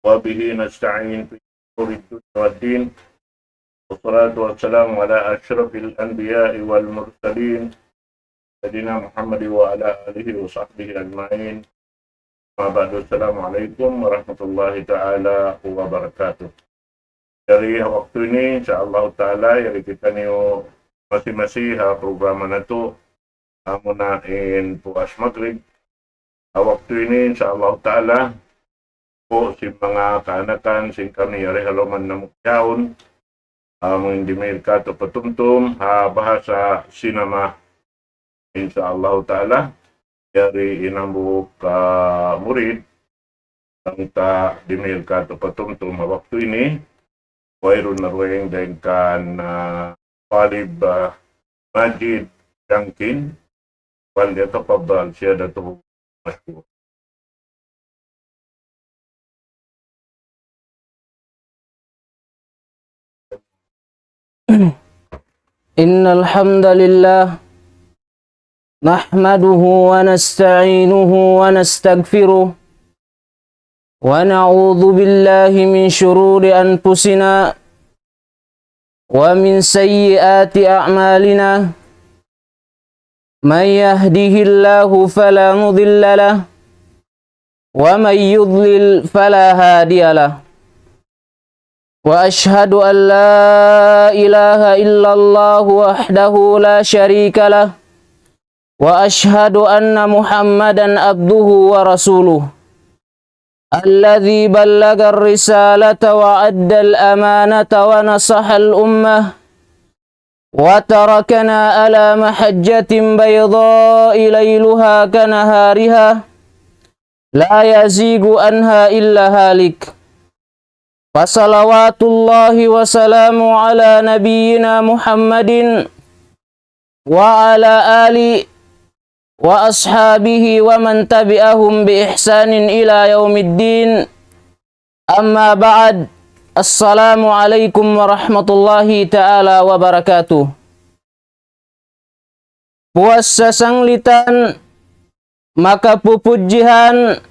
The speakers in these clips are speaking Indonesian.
وبه نستعين في أمور الدنيا والدين والصلاة والسلام على أشرف الأنبياء والمرسلين سيدنا محمد وعلى آله وصحبه أجمعين. Amma ba'du, assalamualaikum warahmatullahi ta'ala wabarakatuh. Dari waktu ini insyaallah ta'ala yari kita niyo masih-masih program na to munain puas maghrib. Waktu ini insyaallah ta'ala po si mga kaanakan sing kami yari haloman na mukyaon hindi may kato patumtum bahasa sinama insyaallah ta'ala yari inambuk murid ang ta dimil kato patumtum waktu ini wairun narweng dengkan Talib Majid Jangkin wal yatafadhal siyadatuhu mashkur. Innal hamdalillah nahmaduhu wa nasta'inuhu wa nastaghfiruh wa na'udzu billahi min shururi anfusina wa min sayyiati a'malina man yahdihillahu fala mudilla lahu wa man yudlil fala hadiya lahu wa ashhadu an la ilaha illallah wahdahu la syarika lahu wa ashhadu anna Muhammadan abduhu wa rasuluh alladzi ballaga ar-risalata wa adda al-amanata wa nasaha al-ummah wa tarakana ala mahajjatin bayda'i layluha kanahariha la yazigu anha illa halik. Fasalawatullahi wa salamu ala nabiyyina Muhammadin wa ala ali wa ashabihi wa man tabi'ahum bi ihsanin ila yaumiddin. Amma ba'd. Assalamu alaikum warahmatullahi ta'ala wabarakatuh. Puas sasanglitan maka pupujihan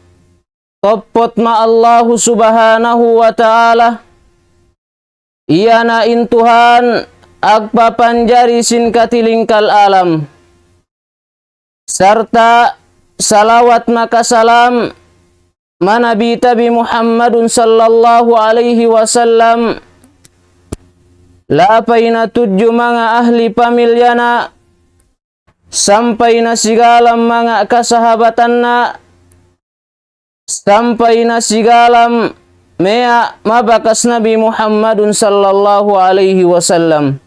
topot ma Allah subhanahu wa ta'ala iyana intuhan agpapanjari sin katilingkal alam serta salawat maka salam manabi tabi Muhammadun sallallahu alaihi wasallam lapaina tujuh mga ahli pamilyana sampai na sigalam mga kasahabatanna sampai na sigalam mea mabakas Nabi Muhammadun sallallahu alaihi wasallam.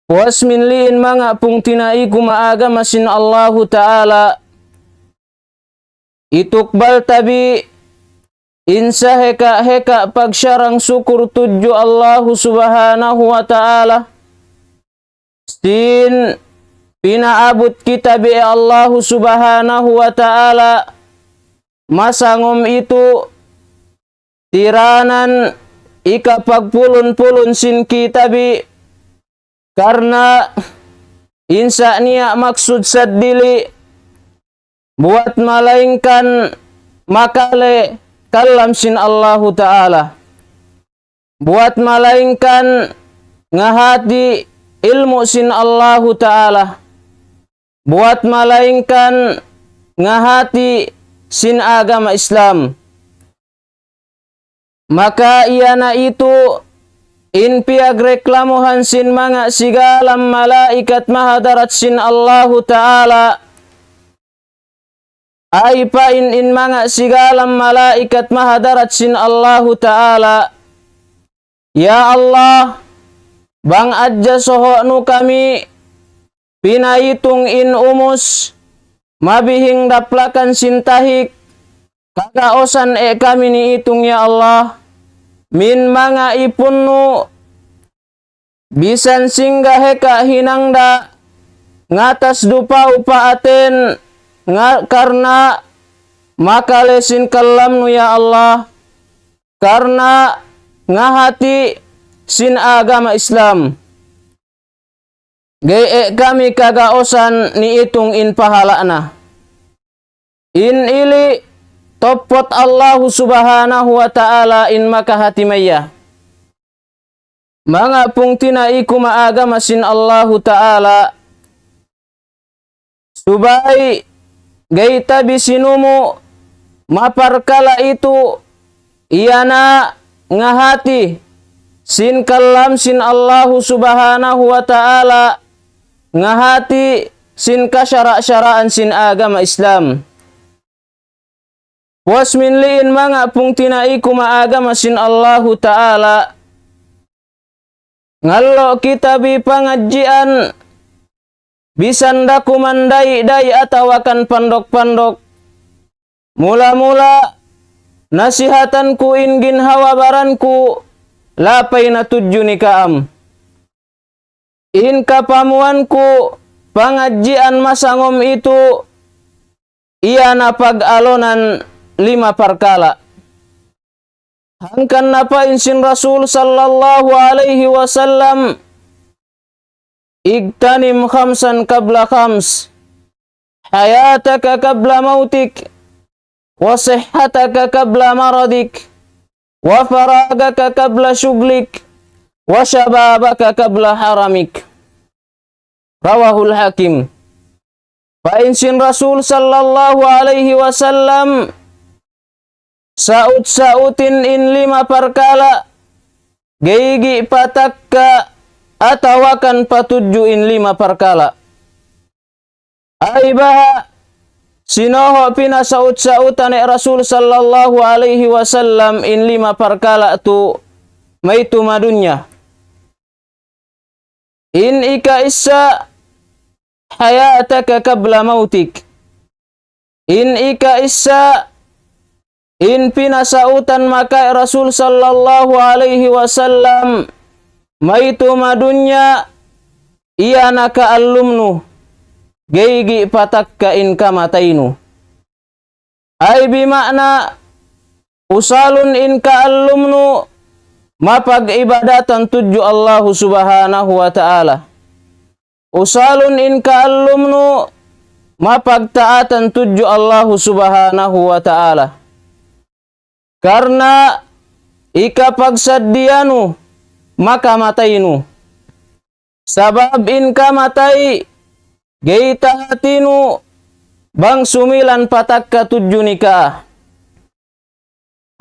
Puas minliin mga pung tinaiku maaga masin Allahu ta'ala itukbal tabi insa heka pagsyarang syukur tuju Allahu subhanahu wa ta'ala sin pinaabot kita bi Allahu subhanahu wa ta'ala masangom itu tiranan ikapagpulun-pulun sin kita bi karena insa niya maksud sadili buat malaingkan makale kalam sin Allahu ta'ala buat malaingkan ngahati ilmu sin Allahu ta'ala buat malaingkan ngahati sin agama Islam maka iyana itu in piag reklamuhan sin mga sigalam malaikat mahadarat sin Allahu ta'ala ay pa in mga sigalam malaikat mahadarat sin Allahu ta'ala ya Allah bang adja sohonu kami pinaitung in umus mabihing daplakan sintahik kakaosan kami ni itung ya Allah min mga ipunnu bisan singgah heka hinangda ngatas dupa upaaten karena makalesin kalamnu ya Allah karena ngahati sin agama Islam gaya kami kagaosan ni itung in pahala na in ili topot Allah subhanahu wa ta'ala in maka hatimaya. Mga pung tinaiku maaga masin Allah ta'ala subay gaita bisinumu maparkala itu iyana ngahati sin kalam sin Allah subhanahu wa ta'ala ngahati sin kasyara-syaraan sin agama Islam. Wasminliin mga pung tinaiku maaga masin Allah ta'ala ngallo kita bi pangajian bisanda kumandai-dai atawakan pandok-pandok mula-mula nasihatanku ingin hawabaranku lapay na tudyo ni kaam in kapamuanku pangajian masangom itu iya na pag-alonan 5 parkala. Hangkan napa insin Rasul sallallahu alaihi wasallam igtanim khamsan qabla khams hayataka qabla mautik wa sihhataka qabla maradik wa faragaka qabla syuglik wa syababaka qabla haramik. Rawahul Hakim. Fa insin Rasul sallallahu alaihi wasallam saut-sautin in 5 parkala geigi patakka atawakan patuju in 5 parkala. Ay baha sinoho pina saut-sautan Rasul sallallahu alaihi wasallam in 5 parkala tu may tumadunya. In ika isa hayataka qabla mautik. In ika isa in pinasautan maka Rasul sallallahu alaihi wasallam may tumadunya iya naka alumnu geigi patakka in kamatainu. Ay bimakna usalun in ka alumnu mapag-ibadatan tuju Allah subhanahu wa ta'ala. Usalun in ka alumnu mapagtaatan tuju Allah subhanahu wa ta'ala. Karena ikapagsadianu maka mataynu. Sabab in kamatay geita hatinu bang sumilan patakka tuju nikah.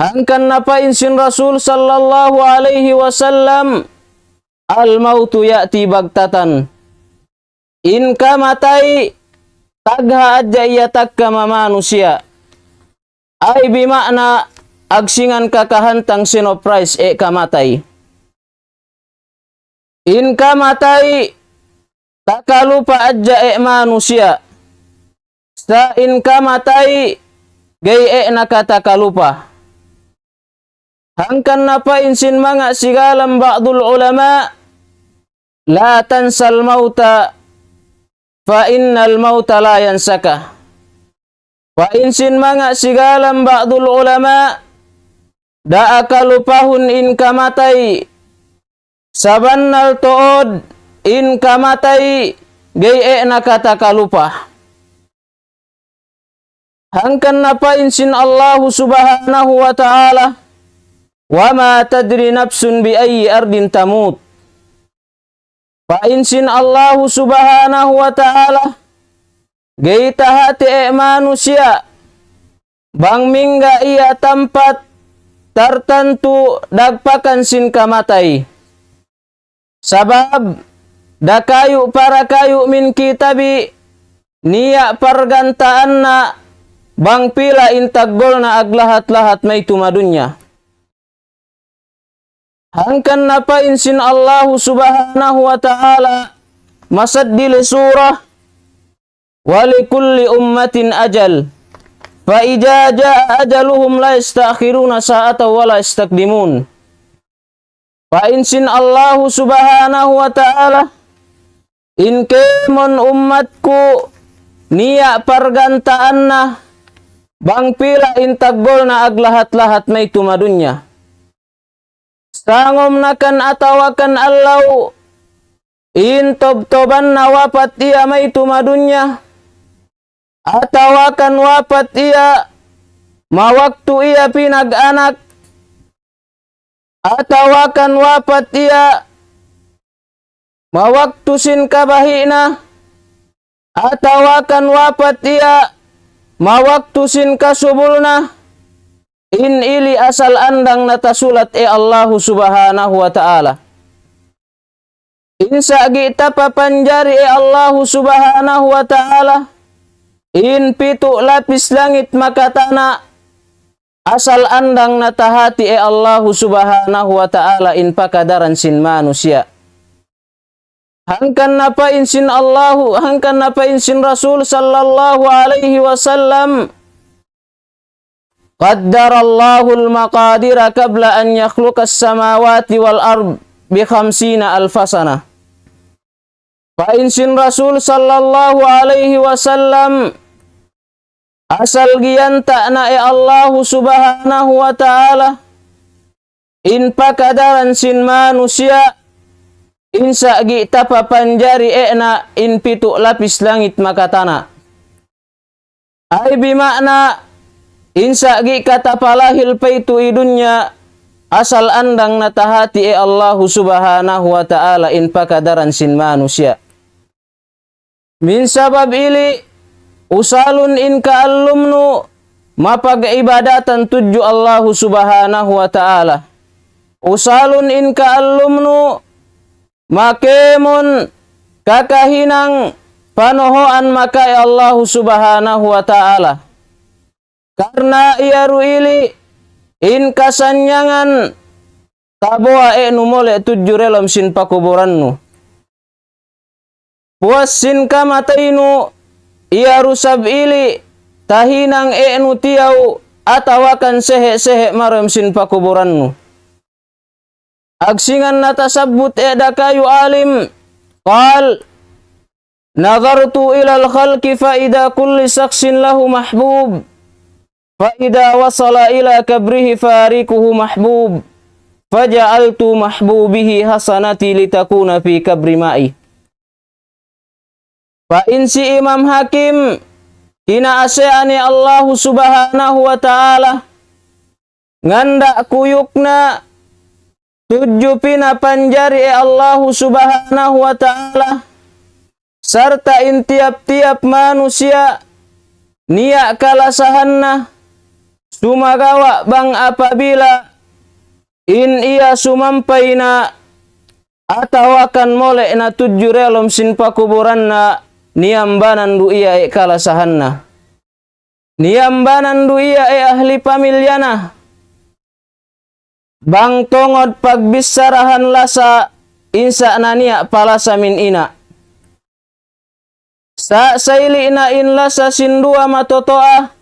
Hangkan napa insin Rasul sallallahu alaihi wasallam al mautu ya'ti bagtatan. In kamatay tagha aja iya takka manusia. Ay bimakna agsingan kakahantang sinoprise kamatay. In kamatay takalupa adja manusia. Sa in kamatay gay nakatakalupa. Hangkan napa insin mga sigalam ba'dul ulama la tansal mauta fa innal mauta la yansaka. Fa insin mga sigalam ba'dul ulama da akalupahun in kamatay sabannal tood in kamatay gay nakatakalupa. Hangkan napa insin Allah subhanahu wa ta'ala wa ma tadri nafsun bi ayyi ardin tamut. Fa insin Allah subhanahu wa ta'ala gaita hati manusia bang mingga ia tempat tertentu dagpakan sin kamatay. Sabab dakayu para kayu min kitabi niya pargantaan na bang pila intaggol na aglahat-lahat may tumadunya. Hangkan napa insin Allah subhanahu wa ta'ala masaddil surah walikulli ummatin ajal fa idza jaa ajaluhum la yastakhiruna sa'atan wa la yastaqdimun. Fa insin Allah subhanahu wa ta'ala in kemon ummatku niya pargantaan na bang pila intaggol na aglahat-lahat may tumadunya. Sangom nakan atawakan Allah in tob-toban na wapat iya may tumadunya atawakan wapat iya mawaktu ia pinag-anak, atawakan wapat ia, mawaktu sin kabahina, atawakan wapat ia, mawaktu sin kasubulna, in ili asal andang natasulat Allah subhanahu wa ta'ala. Insa kita papanjari Allah subhanahu wa ta'ala, in pitu lapis langit makatana, asal andang natahati Allah subhanahu wa ta'ala in pakadaran sin manusia. Hangkan napa insin Allahu, hangkan napa insin Rasul sallallahu alaihi wasallam, qaddarallahu al-maqadira qabla an yakhluqas samawati wal ard bi 50 alfasana. Fa insin Rasul sallallahu alaihi wasallam asal giyanta na Allah subhanahu wa ta'ala in pakadaran sin manusia, insa gita papanjari na in pitu lapis langit makatana. Ay bimakna insa gi kata palahil paitu idunya asal andang natahati Allah subhanahu wa ta'ala in pakadaran sin manusia. Min sabab ili usalun in ka'allumnu mapag-ibadatan tuju Allah subhanahu wa ta'ala. Usalun in ka'allumnu makemon kakahinang panohoan makai Allah subhanahu wa ta'ala. Karena ia ruili in kasanyangan taboa numole tuju relom sin pakuburannu. Puas sin kamatainu ia rusab ili tahinang nu tiyaw atawakan sehe-sehe maram sin pakuburannu. Agsingan natasabut dakayu alim qal nazartu ilal khalqi fa ida kulli saksin lahu mahbub fa ida wasala ila kabrihi farikuhu mahbub faja'altu mahbubihi hasanati litakuna fi kabri ma'i. Fa insi Imam Hakim kina aseani Allah subhanahu wa ta'ala nganda kuyukna tuju pina panjari Allah subhanahu wa ta'ala sarta in tiap-tiap manusia niya kalasahanna sumagawa bang apabila in ia sumampaina atawakan mole na tuju relom sin pakuburanna niambanan du iya kalasahanna, niambanan du iya ahli pamilyana, bang tongod pagbisarahan lasa insa nania palasa min ina. Sa saili na in lasa sindua matotoa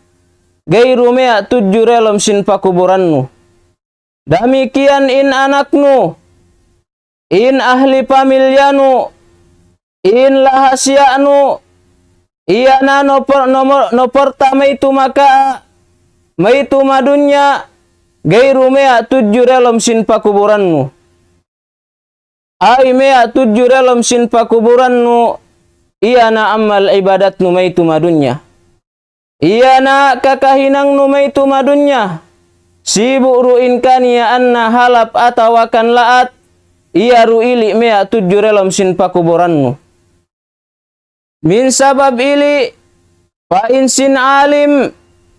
gairu mea tuju relom sin pakuburannu. Damikian in anaknu, in ahli pamilyanu, in lahasianu, iya na no pertama itu maka maitu madunya gairu mea tuju relom sin pakuburannu. Ay mea tuju relom sin pakuburannu iya na amal ibadatnu maitu madunya. Iya na kakahinang nu maitu madunya. Sibu ruin kania anna halap atawakan laat iya ruili mea tuju relom sin pakuburannu. Min sabab ili fa insin alim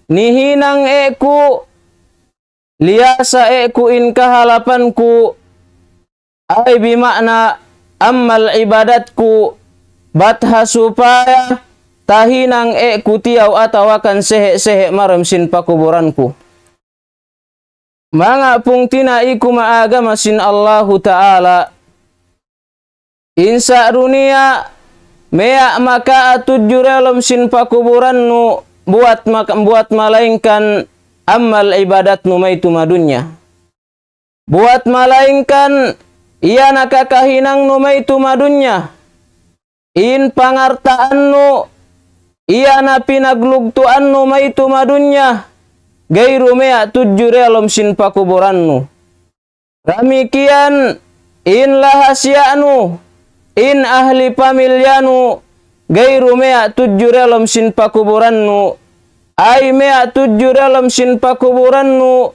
nihinang eku liasa eku in kahalapanku ay bimakna amal ibadatku batha supaya tahinang eku tiyaw atawakan sehe-sehe maram sin pakuburanku. Mga pungtina iku maagama sin Allahu ta'ala insa runia mea maka tuju relom sin pakuburannu buat malaingkan amal ibadatnu maitu madunya. Buat malaingkan iya nakakahinang nu maitu madunya. In pangartaannu iya na pinaglugtuannu maitu madunya. Gairu mea tuju relom sin pakuburannu. Ramikian in lahasianu, in ahli pamilyanu gairu mea tuju relom sin pakuburannu ay mea tujuh dalam sin pakuburannu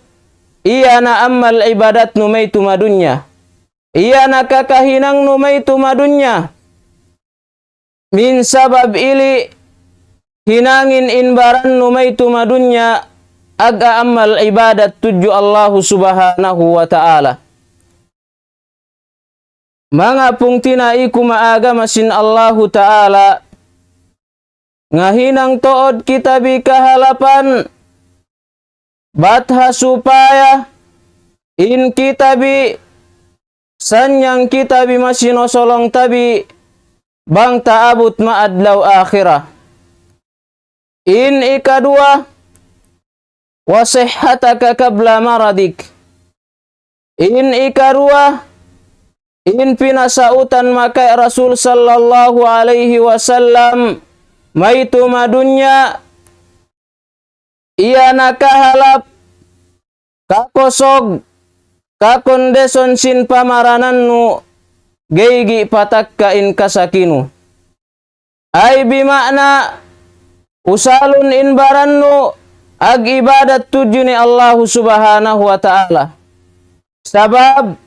iyana amal ibadatnu may tumadunya, iyana kakahinangnu may tumadunya, min sabab ili hinangin inbarannu may tumadunya aga amal ibadat tujuh Allah subhanahu wa ta'ala. Mga pungtina iku maaga masin Allahu ta'ala ngahinang tood kita bi kahalapan batha supaya in kita bi sanyang kita bi masinosolong tabi bang taabut maadlaw akhirah. In ikadua wasihhataka qabla maradik. In ikarua in pinasautan makai Rasul sallallahu alaihi wasallam may tumadunya iya nakahalap kakosog kakondeson sin pamaranannu geigi patakka in kasakinu. Ay bimakna usalun in barannu ag ibadat tujuh ni Allah subhanahu wa ta'ala. Sabab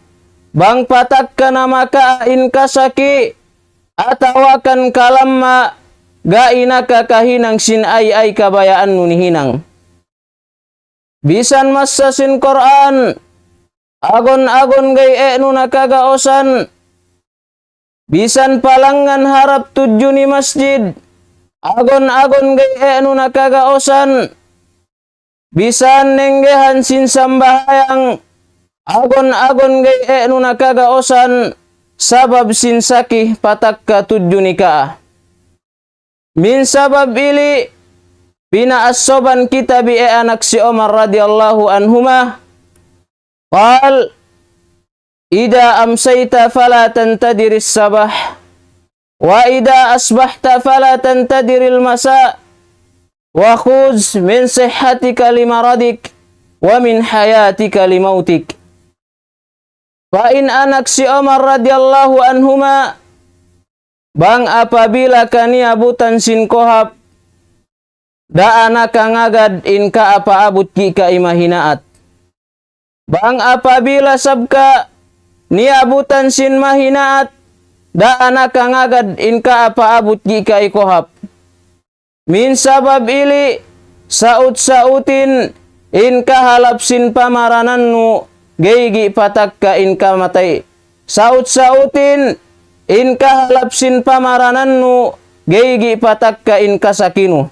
bang patakka na maka in kasaki atawakan kalamma gaina kakahinang sin ay kabayaan nun hinang. Bisan masa sin Quran agon-agon gay nu nakagaosan. Bisan palangan harap tujuh ni masjid agon-agon gay nu nakagaosan. Bisan nenggehan sin sambahayang agon-agon gay nu nakagaosan sabab sin sakih patakka tujuh nikah. Min sabab ili pinaasoban kita bi anak si Umar radhiyallahu anhuma qal ida amsayta fala tantadiris sabah wa ida asbahta fala tantadiril masa wa khuz min sihhatika limaradik wa min hayatika limautik. Fa in anak si Umar radhiyallahu anhuma bang apabila kaniabutan sin kohap da anak ngagad in ka apa abut ki ka imahinaat. Bang apabila sabka niabutan sin mahinaat da anak ngagad in ka apa abut ki ka ikohap. Min sabab ili saut-sautin in kahalap sin pamaranannu geigi patakka in ka matay. Saut-sautin in kahalap sin pamaranannu geigi patakka in kasakinu.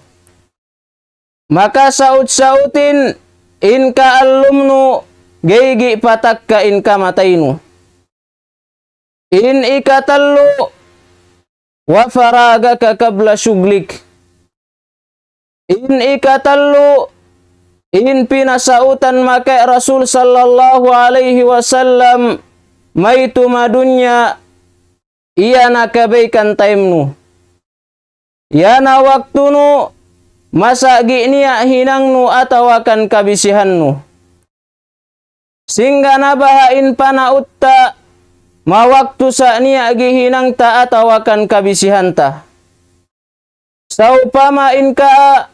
Maka saut-sautin in ka alumnu geigi patakka in ka mataynu. In ikatallu wa faragaka qabla syuglik. In ikatallu in pinasautan makai Rasul sallallahu alaihi wasallam may tumadunya iya na kabaikan taimnu. Yana waktunu masagi niya hinangnu atawakan kabisihannu. Singga nabahain panautta mawaktu sa niya gihinang ta atawakan kabisihanta. Saupama in ka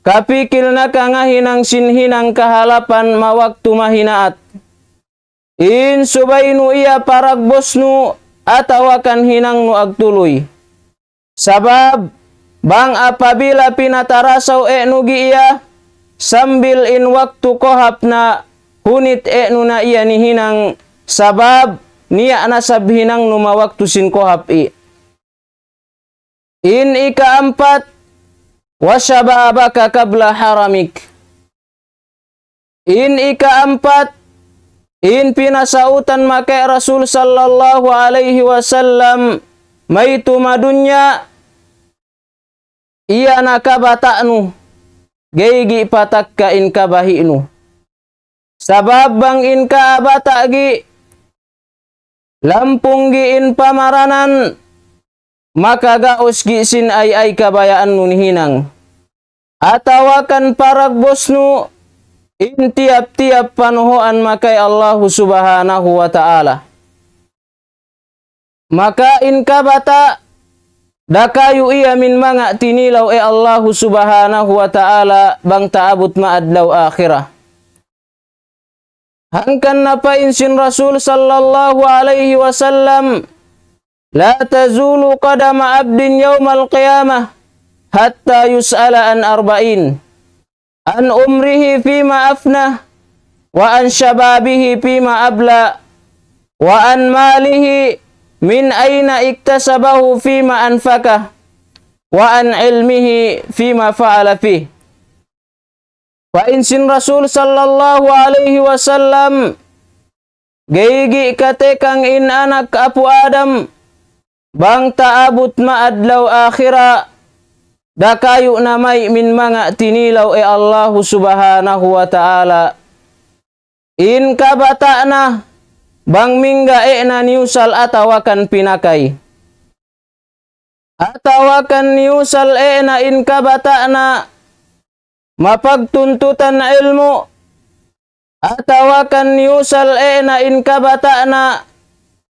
kapikil na ka nga hinang sinhinang kahalapan mawaktu mahinaat. In subaynu iya paragbosnu atawakan hinangnu agtuloy. Sabab bang apabila pinatarasaw nugi iya sambil in waktu kohap na hunit nu na iya ni hinang sabab niya nasab hinang numa waktu sin kohap i. In ikaampat wasyababaka qabla haramik. In ikaampat in pinasautan makai Rasul sallallahu alaihi wasallam may tumadunya iya nakabataknu geigi patakka in kabahinu. Sabab bang in kabata gi lampung gi in pamaranan maka gaos gi sin ay kabayaan nun hinang. Atawakan paragbosnu in tiap-tiap panuhoan makai Allah subhanahu wa ta'ala. Maka in kabata Dakayu iya min mga tinilaw Allah subhanahu wa ta'ala bang taabot maadlaw akhirah. Hangkan napainsin Rasul sallallahu alaihi wasallam, la tazulu qadama abdin yawmal qiyamah hatta yus'ala an arba'in. An umrihi fima afnah, wa an shababihi fima abla, wa an malihi min aina iktasabahu fima anfakah, wa an ilmihi fima fa'ala fih. Painsin Rasul sallallahu alaihi wasallam, gaygi katekang in anak apu Adam, bang taabot maadlaw akhira, dakayu namay min mga tinilaw Allah subhanahu wa ta'ala. In kabata na, bang mingga na niusal atawakan pinakay. Atawakan niusal na in kabata na mapagtuntutan na ilmu. Atawakan niusal na in kabata na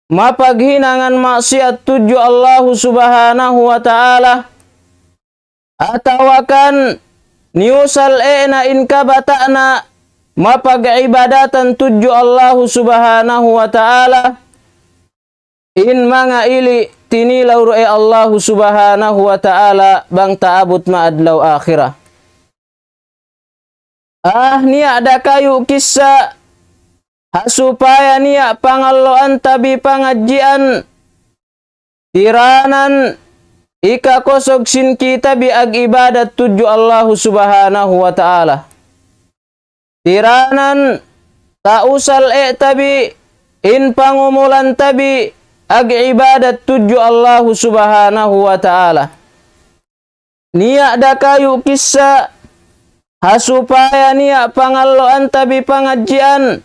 mapaghinangan maksiat tuju Allah subhanahu wa ta'ala. Atawakan niusal na in kabata na mapag-ibadatan tuju Allah subhanahu wa ta'ala. In mga ili tinilaw Allah subhanahu wa ta'ala bang taabot maadlaw akhirah. Niya ada kayu kisah supaya niya pangalloan tabi pangajian tiranan ikakosog sin kita bi ag ibadat tuju Allah subhanahu wa ta'ala. Tiranan tausal tabi in pangumulan tabi ag ibadat tuju Allah subhanahu wa ta'ala. Niya da kayu kisah supaya niya pangalloan tabi pangajian.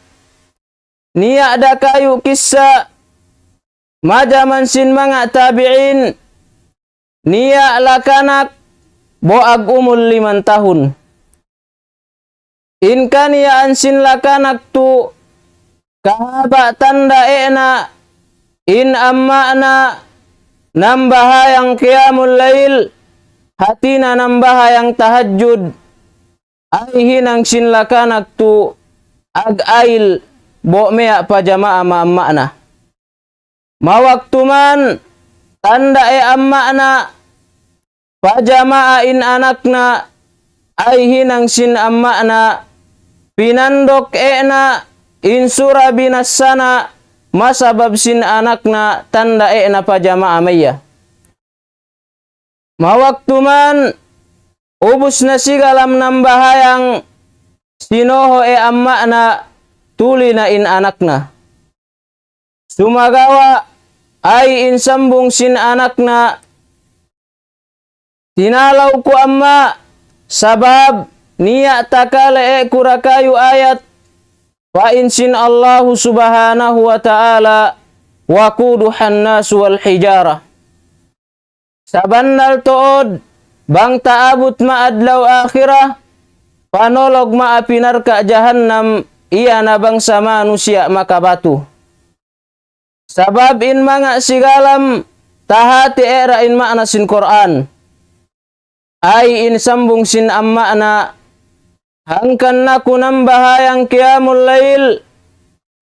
Niya da kayu kisah majaman sin mga tabi'in. Niya lakanak boag umul 5 tahun. In kaniyaan sin lakanak tu kahaba tanda na in amma na nambahayang qiyamul lail hatina nambahayang tahajjud ay hinang sin lakanak tu ag-ail bo mea pajamaa ma-amma na. Mawaktuman tanda amma na pajamaa in anak na ay hinang sin amma na pinandok na insura binasana masabab sin anak na tanda na pajamaa maya. Mawaktuman ubus na sigalam ng bahayang sinoho amma na tuli na in anak na. Sumagawa ay insambong sin anak na tinalaw ko amma sabab niya takale kurakayu ayat fa insin Allah subhanahu wa ta'ala wa kuduhan nasu wal hijara. Sabannal tood bang taabot maadlaw akhirah panolog maapinar ka jahannam iya na bang sa manusia makabatu. Sabab in mga sigalam tahati era in maana sin Quran ay insambong sin amma na hangkan na kunang bahayang qiyamul lail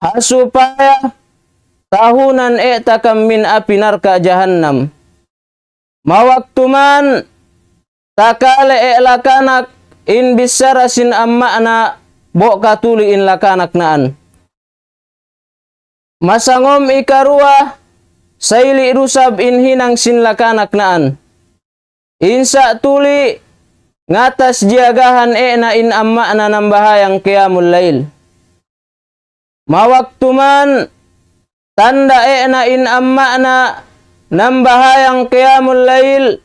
hasupaya tahunan takam min apinar ka jahannam. Mawaktuman takale lakanak in bisara sin amma na bo katuli in lakanak naan. Masangom ikarua sayli rusab in hinang sin lakanak naan. Insa tuli ngatas jiagahan na in amma na nambahayang qiyamul lail. Mawaktuman tanda na in amma na nambahayang qiyamul lail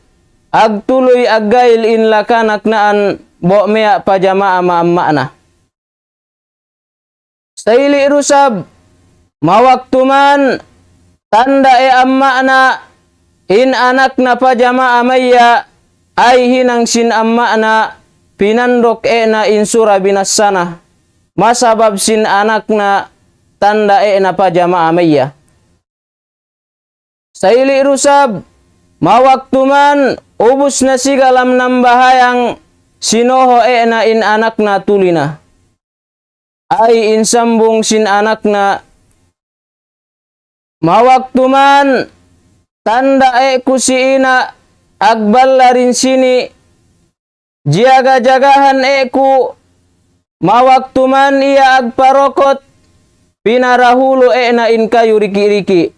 agtuloy aggail in lakanak naan bo mea pajamaa ma-amma na. Sayli rusab mawaktuman tanda amma na in anak na pajamaa maya ay hinang sin amma na pinandok na insura binasana masabab sin anak na tanda na pajamaa maya. Sayli rusab mawaktuman ubus na sigalam ng bahayang sinoho na in anak na tulina. Ay insambung sin anak na mawaktuman tanda kusiina agballa rin sini jaga-jagahan ku mawaktuman iya agparokot pinarahulo na in kayo riki-riki.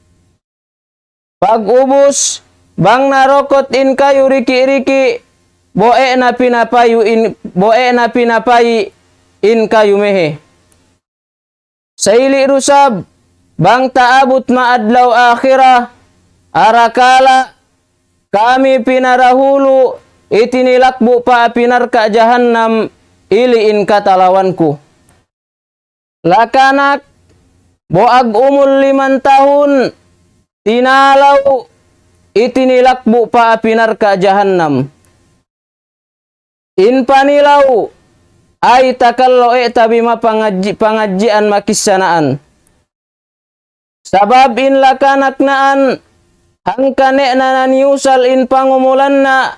Pag ubus bang narokot in kayo riki-riki boe na pinapayi in kayo mehe. Sa ili rusab bang taabot maadlaw akhirah arakala kami pinarahulo itinilakbo pa pinarka jahannam iliin katalawanku. Lakanak boag umul 5 tahun tinalaw itinilakbo pa pinarka jahannam. In panilaw ay takallo tabi pangajian makissanaan. Sabab in lakanak naan hangkane na naniusal in pangumulan na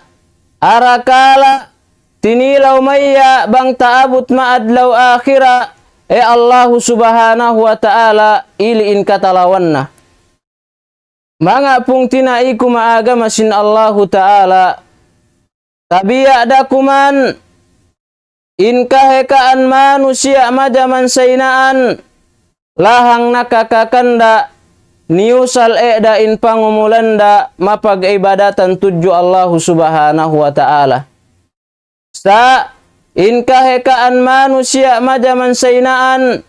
arakala tinilaw maya bang taabot maadlaw akhira Allah subhanahu wa ta'ala iliin katalawan na. Mga pong tinaiku maaga masin Allah ta'ala tabiya dakuman in kahekaan manusia majaman sainaan lahang nakakakanda niusal da in pangumulanda mapag-ibadatan tuju Allah subhanahu wa ta'ala. Sa in kahekaan manusia majaman sainaan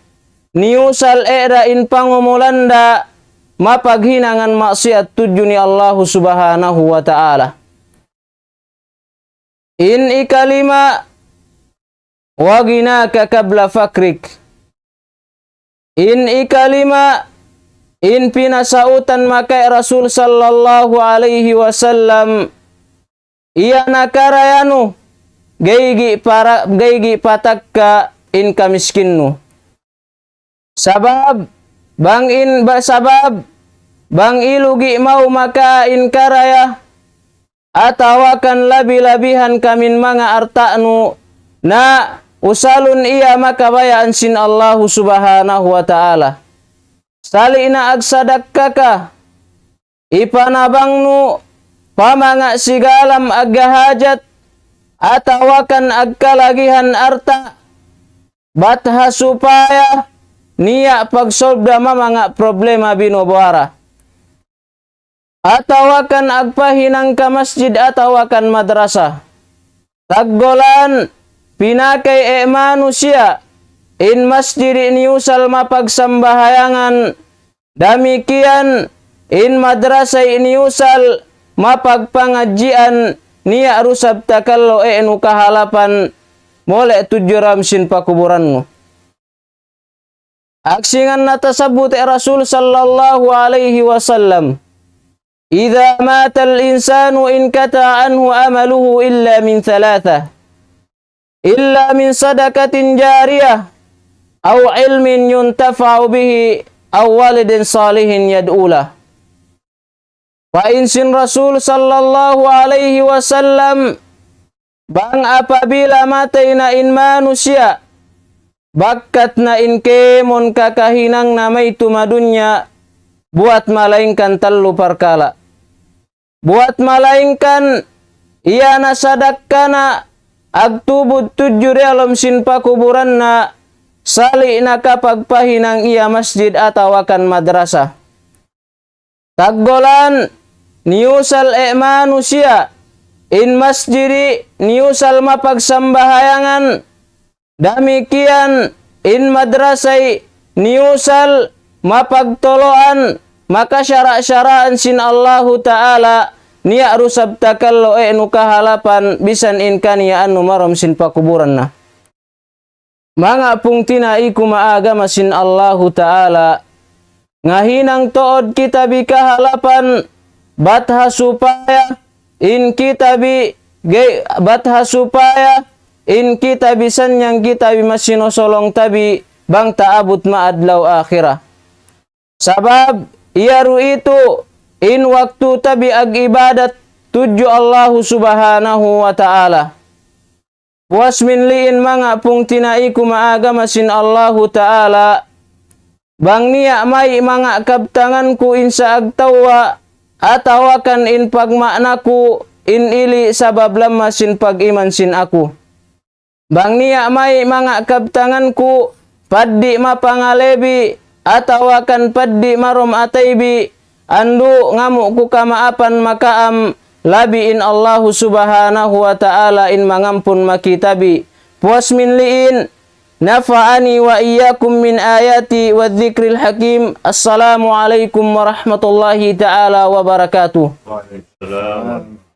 niusal da in pangumulanda mapaghinangan maksiat tuju ni Allah subhanahu wa ta'ala. In ikalima waginaka kabla fakrik. In ikalima in pinasautan makai Rasul sallallahu alaihi wasallam iya nakarayanu gaigi patakka in kamiskinnu. Sabab bang ilugi mau maka in karaya atawakan labi-labihan kamin mga arta'nu na usalun iya makabayaan sin Allah subhanahu wa ta'ala. Sali na agsadakka ka ipanabangnu pamanga sigalam aggahajat atawakan agkalagihan arta batha supaya niya pagsolda mga problema binobuara. Atawakan agpahinang ka masjid atawakan madrasah. Taggolan pinakay manusia in masjid niusal mapagsambahayangan damikian in madrasah niusal mapagpangajian niya rusab takallo kahalapan mole tujuram sin pakuburanmu. Aksingan natasabut Rasul sallallahu alaihi wasallam idza mata al-insanu in kata anhu amaluhu illa min thalatha illa min sadaqatin jariyah aw ilmin yuntafa'u bihi aw walidin salihin yad'ulah. Fa insin Rasul sallallahu alaihi wasallam bang apabila matay na in manusia bakat na in kemon kakahinang na may tumadunya buat malaingkan tallu parkala. Buat malaingkan iya na sadakka na agtubod tuju realom sin pakuburan na sali na kapagpahinang iya masjid atawakan madrasah. Taggolan niusal manusia in masjidi niusal mapagsambahayangan damikian in madrasay niusal mapagtoloan maka syara-syaraan sin Allahu ta'ala niya rusab takallo kahalapan bisan in kaniyaan numarom sin pakuburan na. Mga pung tinaiku maaga masin Allahu ta'ala ngahinang tood kita bi kahalapan batha supaya in kita bisan yang kita bi masinosolong tabi bang taabot maadlaw akhirah. Sabab iyaru itu in waktu tabi ag ibadat tuju Allah subhanahu wa ta'ala. Puas minliin mga pung tinai kumaaga masin Allah ta'ala. Bang niya may mga kabtangan ku insa agtawa, atawakan in pagmaknaku in ili sabab masin pag-iman sin aku. Bang niya may mga kabtangan ku paddi mapangalebi, atawakan paddi marom ataybi, andu ngamuk ku kamaapan makaam, labiin Allah subhanahu wa ta'ala in mangampun makitabi. Puas minliin, nafa'ani wa iyyakum min ayati wa dzikril hakim. Assalamualaikum warahmatullahi ta'ala wabarakatuh. Waalaikumsalam.